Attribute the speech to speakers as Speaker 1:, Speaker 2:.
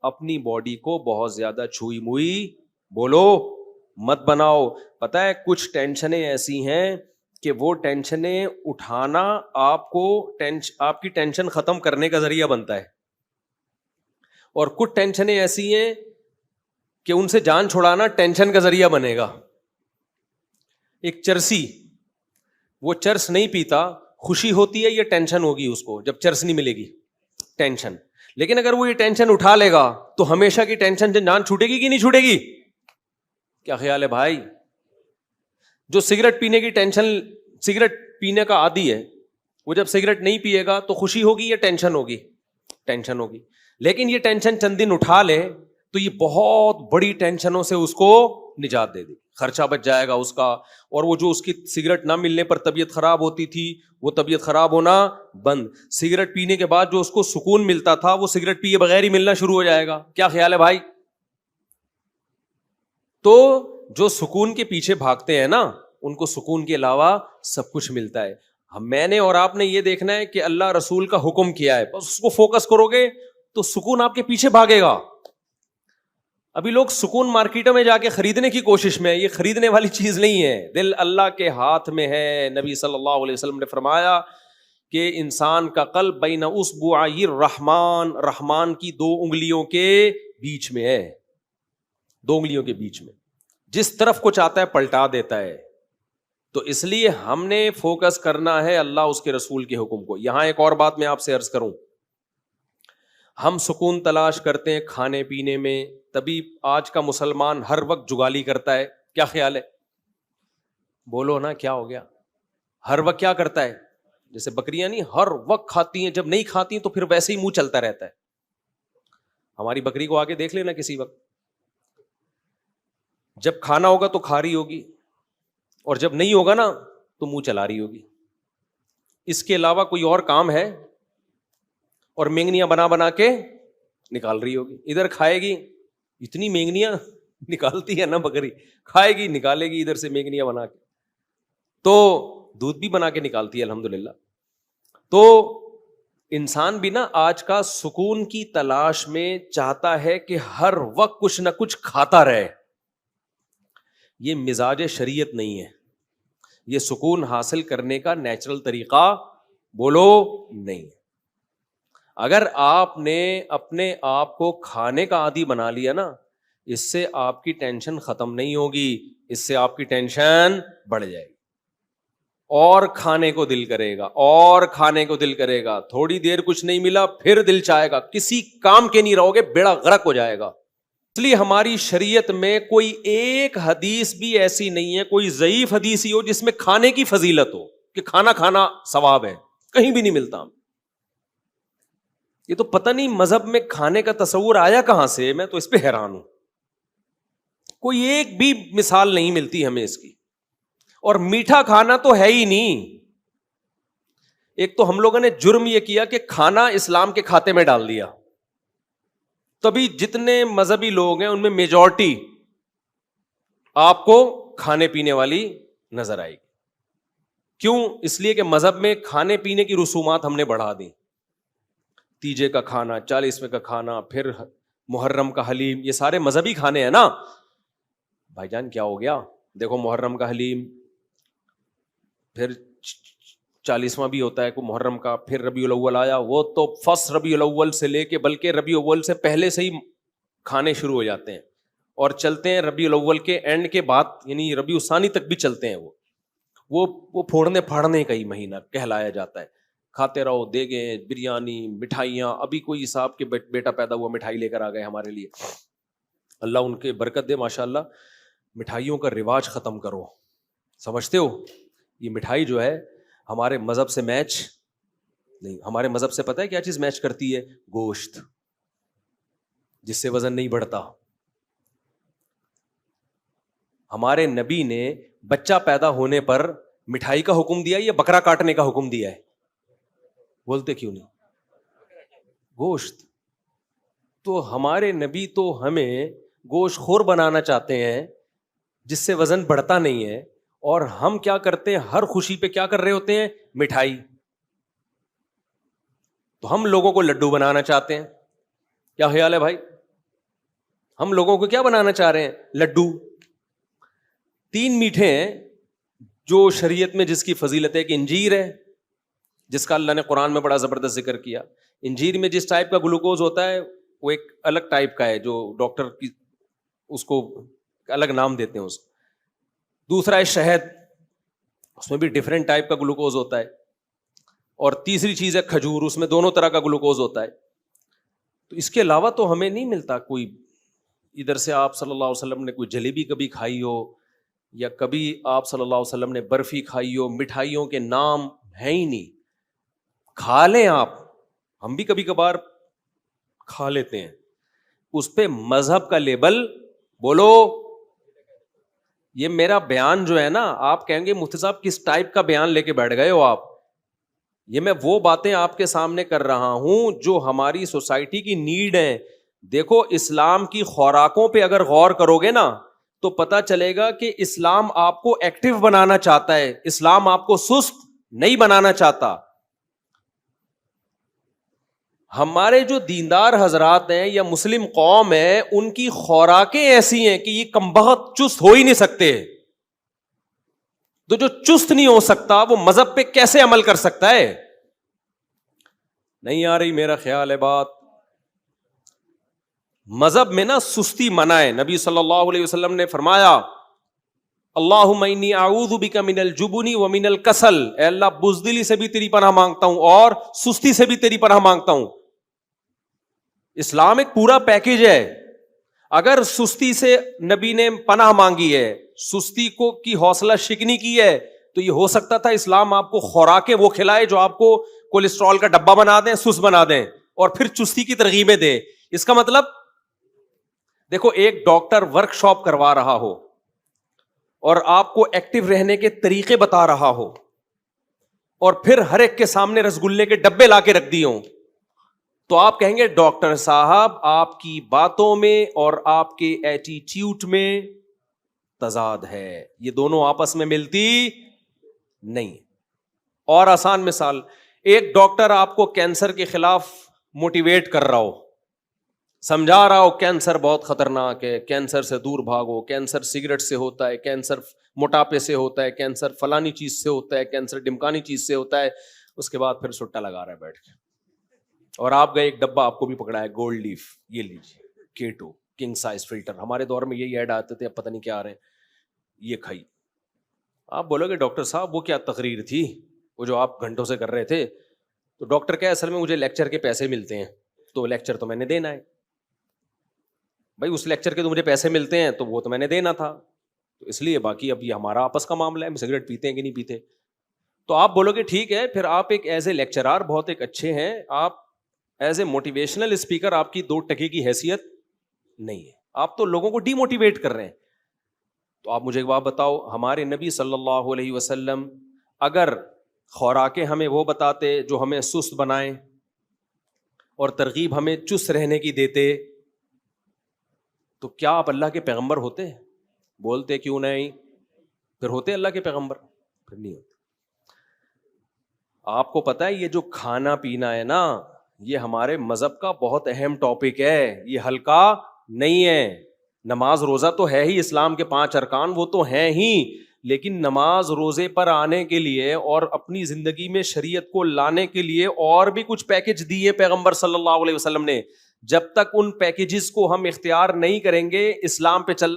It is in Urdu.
Speaker 1: اپنی باڈی کو بہت زیادہ چھوئی موئی بولو مت بناؤ. پتا ہے کچھ ٹینشنیں ایسی ہیں کہ وہ ٹینشنیں اٹھانا آپ کی ٹینشن ختم کرنے کا ذریعہ بنتا ہے, اور کچھ ٹینشنیں ایسی ہیں کہ ان سے جان چھڑانا ٹینشن کا ذریعہ بنے گا. ایک چرسی, وہ چرس نہیں پیتا, خوشی ہوتی ہے یا ٹینشن ہوگی اس کو جب چرس نہیں ملے گی؟ ٹینشن. لیکن اگر وہ یہ ٹینشن اٹھا لے گا تو ہمیشہ کی ٹینشن جان چھوٹے گی کہ نہیں چھوٹے گی؟ کیا خیال ہے بھائی؟ جو سگریٹ پینے کی ٹینشن, سگریٹ پینے کا عادی ہے, وہ جب سگریٹ نہیں پیے گا تو خوشی ہوگی یا ٹینشن ہوگی؟ ٹینشن ہوگی. لیکن یہ ٹینشن چند دن اٹھا لے تو یہ بہت بڑی ٹینشنوں سے اس کو نجات دے دے, خرچہ بچ جائے گا اس کا, اور وہ جو اس کی سگریٹ نہ ملنے پر طبیعت خراب ہوتی تھی وہ طبیعت خراب ہونا بند. سگریٹ پینے کے بعد جو اس کو سکون ملتا تھا وہ سگریٹ پیے بغیر ہی ملنا شروع ہو جائے گا. کیا خیال ہے بھائی؟ تو جو سکون کے پیچھے بھاگتے ہیں نا, ان کو سکون کے علاوہ سب کچھ ملتا ہے. میں نے اور آپ نے یہ دیکھنا ہے کہ اللہ رسول کا حکم کیا ہے, بس اس کو فوکس کرو گے تو سکون آپ کے پیچھے بھاگے گا. ابھی لوگ سکون مارکیٹوں میں جا کے خریدنے کی کوشش میں, یہ خریدنے والی چیز نہیں ہے, دل اللہ کے ہاتھ میں ہے. نبی صلی اللہ علیہ وسلم نے فرمایا کہ انسان کا قلب بین اصبعی الرحمن, رحمان کی 2 انگلیوں کے بیچ میں ہے, 2 انگلیوں کے بیچ میں, جس طرف کو چاہتا ہے پلٹا دیتا ہے. تو اس لیے ہم نے فوکس کرنا ہے اللہ اس کے رسول کے حکم کو. یہاں ایک اور بات میں آپ سے عرض کروں, ہم سکون تلاش کرتے ہیں کھانے پینے میں, تبھی آج کا مسلمان ہر وقت جگالی کرتا ہے. کیا خیال ہے؟ بولو نا کیا ہو گیا؟ ہر وقت کیا کرتا ہے؟ جیسے بکریاں نہیں ہر وقت کھاتی ہیں, جب نہیں کھاتی تو پھر ویسے ہی منہ چلتا رہتا ہے. ہماری بکری کو آگے دیکھ لینا کسی وقت, جب کھانا ہوگا تو کھا رہی ہوگی, اور جب نہیں ہوگا نا تو منہ چلا رہی ہوگی. اس کے علاوہ کوئی اور کام ہے؟ اور مینگنیاں بنا بنا کے نکال رہی ہوگی. ادھر کھائے گی, اتنی مینگنیاں نکالتی ہے نا بکری, کھائے گی نکالے گی ادھر سے مینگنیاں بنا کے, تو دودھ بھی بنا کے نکالتی ہے الحمدللہ. تو انسان بھی نا آج کا سکون کی تلاش میں چاہتا ہے کہ ہر وقت کچھ نہ کچھ کھاتا رہے. یہ مزاج شریعت نہیں ہے, یہ سکون حاصل کرنے کا نیچرل طریقہ بولو نہیں. اگر آپ نے اپنے آپ کو کھانے کا عادی بنا لیا نا, اس سے آپ کی ٹینشن ختم نہیں ہوگی, اس سے آپ کی ٹینشن بڑھ جائے گی, اور کھانے کو دل کرے گا, اور کھانے کو دل کرے گا. تھوڑی دیر کچھ نہیں ملا پھر دل چاہے گا, کسی کام کے نہیں رہو گے, بیڑا غرق ہو جائے گا. اس لیے ہماری شریعت میں کوئی ایک حدیث بھی ایسی نہیں ہے, کوئی ضعیف حدیث ہی ہو جس میں کھانے کی فضیلت ہو کہ کھانا کھانا ثواب ہے, کہیں بھی نہیں ملتا. یہ تو پتہ نہیں مذہب میں کھانے کا تصور آیا کہاں سے, میں تو اس پہ حیران ہوں. کوئی ایک بھی مثال نہیں ملتی ہمیں اس کی. اور میٹھا کھانا تو ہے ہی نہیں. ایک تو ہم لوگوں نے جرم یہ کیا کہ کھانا اسلام کے کھاتے میں ڈال دیا, تبھی جتنے مذہبی لوگ ہیں ان میں میجورٹی آپ کو کھانے پینے والی نظر آئے گی. کیوں؟ اس لیے کہ مذہب میں کھانے پینے کی رسومات ہم نے بڑھا دی. تیجے کا کھانا, 40ویں کا کھانا, پھر محرم کا حلیم, یہ سارے مذہبی کھانے ہیں نا. بھائی جان کیا ہو گیا؟ دیکھو محرم کا حلیم, پھر 40واں بھی ہوتا ہے کو محرم کا, پھر ربیع الاول آیا, وہ تو فرسٹ ربیع الاول سے لے کے بلکہ ربیع الاول سے پہلے سے ہی کھانے شروع ہو جاتے ہیں, اور چلتے ہیں ربیع الاول کے اینڈ کے بعد, یعنی ربیع الثانی تک بھی چلتے ہیں. وہ پھوڑنے پھاڑنے کا ہی مہینہ کہلایا جاتا ہے. کھاتے رہو, دیگیں, بریانی, مٹھائیاں. ابھی کوئی صاحب کے بیٹا پیدا ہوا, مٹھائی لے کر آ گئے ہمارے لیے, اللہ ان کے برکت دے ماشاءاللہ. مٹھائیوں کا رواج ختم کرو. سمجھتے ہو یہ مٹھائی جو ہے ہمارے مذہب سے میچ نہیں. ہمارے مذہب سے پتہ ہے کیا چیز میچ کرتی ہے؟ گوشت, جس سے وزن نہیں بڑھتا. ہمارے نبی نے بچہ پیدا ہونے پر مٹھائی کا حکم دیا یا بکرا کاٹنے کا حکم دیا ہے؟ بولتے کیوں نہیں؟ گوشت. تو ہمارے نبی تو ہمیں گوشت خور بنانا چاہتے ہیں جس سے وزن بڑھتا نہیں ہے, اور ہم کیا کرتے ہیں؟ ہر خوشی پہ کیا کر رہے ہوتے ہیں؟ مٹھائی. تو ہم لوگوں کو لڈو بنانا چاہتے ہیں. کیا خیال ہے بھائی؟ ہم لوگوں کو کیا بنانا چاہ رہے ہیں؟ لڈو. 3 میٹھے ہیں جو شریعت میں جس کی فضیلت ہے. ایک انجیر ہے جس کا اللہ نے قرآن میں بڑا زبردست ذکر کیا. انجیر میں جس ٹائپ کا گلوکوز ہوتا ہے وہ ایک الگ ٹائپ کا ہے جو ڈاکٹر کی اس کو الگ نام دیتے ہیں اس کو. دوسرا ہے شہد, اس میں بھی ڈفرینٹ ٹائپ کا گلوکوز ہوتا ہے. اور تیسری چیز ہے کھجور, اس میں دونوں طرح کا گلوکوز ہوتا ہے. تو اس کے علاوہ تو ہمیں نہیں ملتا کوئی. ادھر سے آپ صلی اللہ علیہ وسلم نے کوئی جلیبی کبھی کھائی ہو, یا کبھی آپ صلی اللہ علیہ وسلم نے برفی کھائی ہو, مٹھائیوں کے نام ہیں ہی نہیں. کھا لیں آپ, ہم بھی کبھی کبھار کھا لیتے ہیں, اس پہ مذہب کا لیبل بولو. یہ میرا بیان جو ہے نا, آپ کہیں گے مفتی صاحب کس ٹائپ کا بیان لے کے بیٹھ گئے ہو آپ. یہ میں وہ باتیں آپ کے سامنے کر رہا ہوں جو ہماری سوسائٹی کی نیڈ ہیں. دیکھو اسلام کی خوراکوں پہ اگر غور کرو گے نا تو پتا چلے گا کہ اسلام آپ کو ایکٹیو بنانا چاہتا ہے, اسلام آپ کو سست نہیں بنانا چاہتا. ہمارے جو دیندار حضرات ہیں یا مسلم قوم ہے ان کی خوراکیں ایسی ہیں کہ یہ کمبخت چست ہو ہی نہیں سکتے. تو جو چست نہیں ہو سکتا وہ مذہب پہ کیسے عمل کر سکتا ہے؟ نہیں آ رہی میرا خیال ہے بات. مذہب میں نا سستی منع ہے. نبی صلی اللہ علیہ وسلم نے فرمایا اللہم انی اعوذ بک من الجبن ومن الکسل, اے اللہ بزدلی سے بھی تیری پناہ مانگتا ہوں اور سستی سے بھی تیری پناہ مانگتا ہوں. اسلام ایک پورا پیکج ہے. اگر سستی سے نبی نے پناہ مانگی ہے, سستی کو کی حوصلہ شکنی کی ہے, تو یہ ہو سکتا تھا اسلام آپ کو خوراکیں وہ کھلائے جو آپ کو کولیسٹرول کا ڈبہ بنا دیں, سست بنا دیں, اور پھر چستی کی ترغیبیں دے. اس کا مطلب دیکھو ایک ڈاکٹر ورک شاپ کروا رہا ہو اور آپ کو ایکٹیو رہنے کے طریقے بتا رہا ہو, اور پھر ہر ایک کے سامنے رسگلے کے ڈبے لا کے رکھ دیے ہوں, تو آپ کہیں گے ڈاکٹر صاحب آپ کی باتوں میں اور آپ کے ایٹیٹیوڈ میں تضاد ہے, یہ دونوں آپس میں ملتی نہیں. اور آسان مثال, ایک ڈاکٹر آپ کو کینسر کے خلاف موٹیویٹ کر رہا ہو, سمجھا رہا ہو کینسر بہت خطرناک ہے, کینسر سے دور بھاگو, کینسر سگریٹ سے ہوتا ہے, کینسر موٹاپے سے ہوتا ہے, کینسر فلانی چیز سے ہوتا ہے, کینسر ڈمکانی چیز سے ہوتا ہے. اس کے بعد پھر سٹا لگا رہا ہے بیٹھ کے, اور آپ گئے ایک ڈبہ آپ کو بھی پکڑا ہے گولڈ لیف, یہ لیجیے کیٹو کنگ سائز فلٹر, ہمارے دور میں یہی ایڈ آتے تھے, اب پتہ نہیں کیا آ رہے ہیں, یہ کھائی. آپ بولو گے ڈاکٹر صاحب وہ کیا تقریر تھی وہ جو آپ گھنٹوں سے کر رہے تھے؟ تو ڈاکٹر کیا, اصل میں مجھے لیکچر کے پیسے ملتے ہیں تو لیکچر تو میں نے دینا ہے. بھائی اس لیکچر کے تو مجھے پیسے ملتے ہیں تو وہ تو میں نے دینا تھا, تو اس لیے باقی اب یہ ہمارا آپس کا معاملہ ہے, ہم سگریٹ پیتے ہیں کہ نہیں پیتے. تو آپ بولو گے ٹھیک ہے, پھر آپ ایک ایز اے لیکچرار بہت ایک اچھے ہیں, آپ ایز اے موٹیویشنل اسپیکر آپ کی 2 ٹکے کی حیثیت نہیں ہے, آپ تو لوگوں کو ڈی موٹیویٹ کر رہے ہیں. تو آپ مجھے ایک بات بتاؤ, ہمارے نبی صلی اللہ علیہ وسلم اگر خوراکیں ہمیں وہ بتاتے جو ہمیں سست بنائیں اور ترغیب ہمیں چست رہنے کی دیتے, تو کیا آپ اللہ کے پیغمبر ہوتے؟ بولتے کیوں نہیں, پھر ہوتے اللہ کے پیغمبر؟ پھر نہیں ہوتے. آپ کو پتا ہے یہ جو کھانا پینا ہے نا, یہ ہمارے مذہب کا بہت اہم ٹاپک ہے, یہ ہلکا نہیں ہے. نماز روزہ تو ہے ہی, اسلام کے 5 ارکان وہ تو ہیں ہی, لیکن نماز روزے پر آنے کے لیے اور اپنی زندگی میں شریعت کو لانے کے لیے اور بھی کچھ پیکج دیے پیغمبر صلی اللہ علیہ وسلم نے. جب تک ان پیکیجز کو ہم اختیار نہیں کریں گے اسلام پہ چلنا